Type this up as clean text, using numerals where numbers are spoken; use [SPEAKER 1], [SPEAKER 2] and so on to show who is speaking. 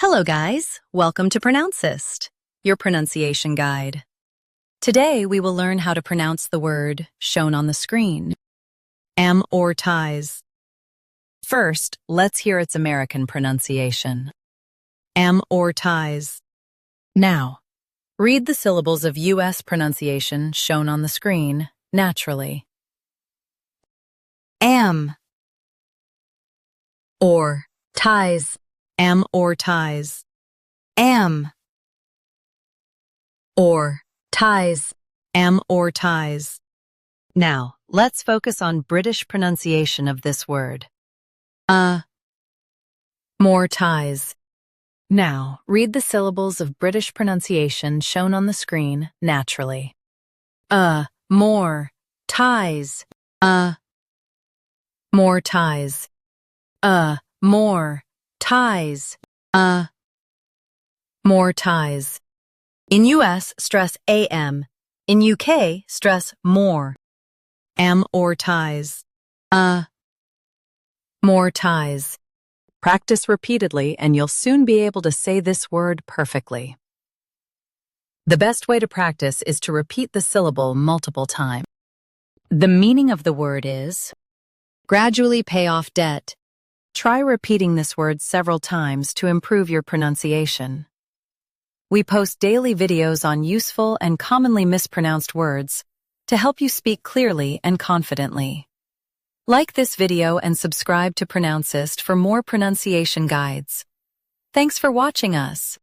[SPEAKER 1] Hello guys, welcome to Pronouncist, your pronunciation guide. Today we will learn how to pronounce the word shown on the screen, AMORTIZE. First, let's hear its American pronunciation. AMORTIZE. Now, read the syllables of U.S. pronunciation shown on the screen naturally. Am or ties. AMORTIZE. Am or ties. AMORTIZE. Now, let's focus on British pronunciation of this word. More ties. Now, read the syllables of British pronunciation shown on the screen naturally. More ties. More ties. More ties. More ties. In US, stress AM. In UK, stress more. AMORTIZE. More ties. Practice repeatedly and you'll soon be able to say this word perfectly. The best way to practice is to repeat the syllable multiple times. The meaning of the word is gradually pay off debt. Try repeating this word several times to improve your pronunciation. We post daily videos on useful and commonly mispronounced words to help you speak clearly and confidently. Like this video and subscribe to Pronouncist for more pronunciation guides. Thanks for watching us.